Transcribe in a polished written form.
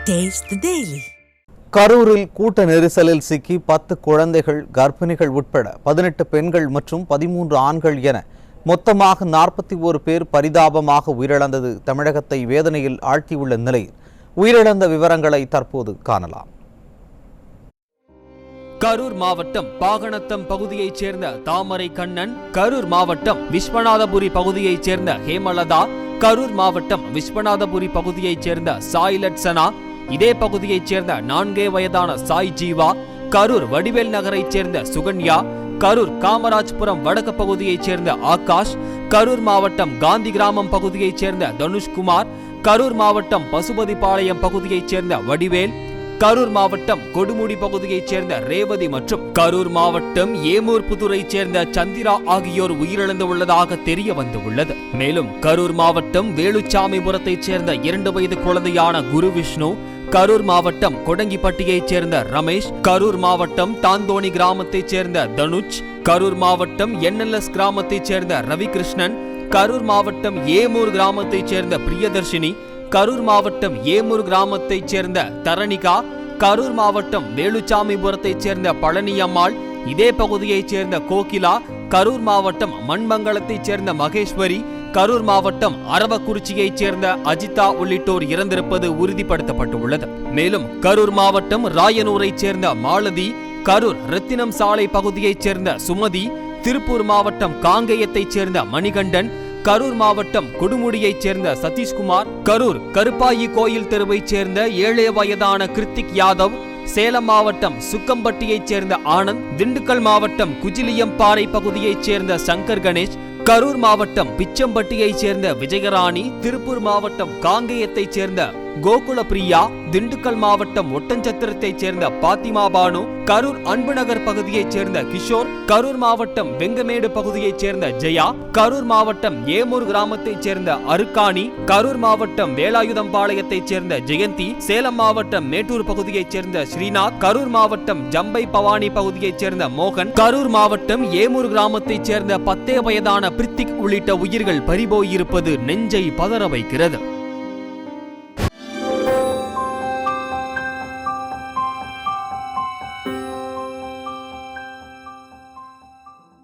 Taste the Daily. கரூரில் கூட்ட நெரிசலில் சிக்கி 10 குழந்தைகள், கர்ப்பிணிகள் உட்பட 18 பெண்கள் மற்றும் 13 ஆண்கள் என மொத்தமாக 41 பேர் பரிதாபமாக உயிரிழந்தது தமிழகத்தை வேதனையில் ஆழ்த்தியுள்ள நிலையில் உயிரிழந்த விவரங்களை தற்போது காணலாம். கரூர் மாவட்டம் பாகனத்தம் பகுதியைச் சேர்ந்த தாமரை கண்ணன், கரூர் மாவட்டம் விஸ்வநாதபுரி பகுதியைச் சேர்ந்த ஹேமலதா, கரூர் மாவட்டம் விஸ்வநாதபுரி பகுதியைச் சேர்ந்த சாய் லட்சனா, இதே பகுதியைச் சேர்ந்த 4 வயதான சாய் ஜீவா, கரூர் வடிவேல் நகரைச் சேர்ந்த சுகன்யா, கரூர் காமராஜ்புரம் வடக்கு பகுதியைச் சேர்ந்த ஆகாஷ், கரூர் மாவட்டம் காந்தி கிராமம் பகுதியைச் சேர்ந்த தனுஷ்குமார், கரூர் மாவட்டம் பசுபதிபாளையம் பகுதியைச் சேர்ந்த வடிவேல், கரூர் மாவட்டம் கொடுமுடி பகுதியைச் சேர்ந்த ரேவதி மற்றும் கரூர் மாவட்டம் ஏமூர்புதூரைச் சேர்ந்த சந்திரா ஆகியோர் உயிரிழந்துள்ளதாக தெரிய வந்துள்ளது. மேலும் கரூர் மாவட்டம் வேலுச்சாமிபுரத்தைச் சேர்ந்த 2 வயது குழந்தையான குரு விஷ்ணு, கரூர் மாவட்டம் கொடங்கிப்பட்டியைச் சேர்ந்த ரமேஷ், கரூர் மாவட்டம் தாந்தோணி கிராமத்தைச் சேர்ந்த தனுஜ், கரூர் மாவட்டம் NLS கிராமத்தைச் சேர்ந்த ரவிகிருஷ்ணன், கரூர் மாவட்டம் ஏமூர் கிராமத்தைச் சேர்ந்த பிரியதர்ஷினி, கரூர் மாவட்டம் ஏமூர் கிராமத்தைச் சேர்ந்த தரணிகா, கரூர் மாவட்டம் வேலுச்சாமிபுரத்தைச் சேர்ந்த பழனியம்மாள், இதே பகுதியைச் சேர்ந்த கோகிலா, கரூர் மாவட்டம் மண்மங்கலத்தைச் சேர்ந்த மகேஸ்வரி, கரூர் மாவட்டம் அரவக்குறிச்சியைச் சேர்ந்த அஜிதா உள்ளிட்டோர் இறந்திருப்பது உறுதிப்படுத்தப்பட்டுள்ளது. மேலும் கரூர் மாவட்டம் ராயனூரைச் சேர்ந்த மாலதி, கரூர் ரத்தினம் சாலை பகுதியைச் சேர்ந்த சுமதி, திருப்பூர் மாவட்டம் காங்கேயத்தைச் சேர்ந்த மணிகண்டன், கரூர் மாவட்டம் கொடுமுடியைச் சேர்ந்த சதீஷ்குமார், கரூர் கருப்பாயி கோயில் தெருவைச் சேர்ந்த 7 வயதான கிருத்திக் யாதவ், சேலம் மாவட்டம் சுக்கம்பட்டியைச் சேர்ந்த ஆனந்த், திண்டுக்கல் மாவட்டம் குஜிலியம்பாறை பகுதியைச் சேர்ந்த சங்கர் கணேஷ், கரூர் மாவட்டம் பிச்சம்பட்டியைச் சேர்ந்த விஜயராணி, திருப்பூர் மாவட்டம் காங்கேயத்தைச் சேர்ந்த கோகுல பிரியா, திண்டுக்கல் மாவட்டம் ஒட்டஞ்சத்திரத்தைச் சேர்ந்த பாத்திமா பானு, கரூர் அன்புநகர் பகுதியைச் சேர்ந்த கிஷோர், கரூர் மாவட்டம் வெங்கமேடு பகுதியைச் சேர்ந்த ஜெயா, கரூர் மாவட்டம் ஏமூர் கிராமத்தைச் சேர்ந்த அருக்காணி, கரூர் மாவட்டம் வேலாயுதம்பாளையத்தைச் சேர்ந்த ஜெயந்தி, சேலம் மாவட்டம் மேட்டூர் பகுதியைச் சேர்ந்த ஸ்ரீநாத், கரூர் மாவட்டம் ஜம்பை பவானி பகுதியைச் சேர்ந்த மோகன், கரூர் மாவட்டம் ஏமூர் கிராமத்தைச் சேர்ந்த 10 வயதான பிரித்திக் உள்ளிட்ட உயிர்கள் பறிபோயிருப்பது நெஞ்சை பதற வைக்கிறது.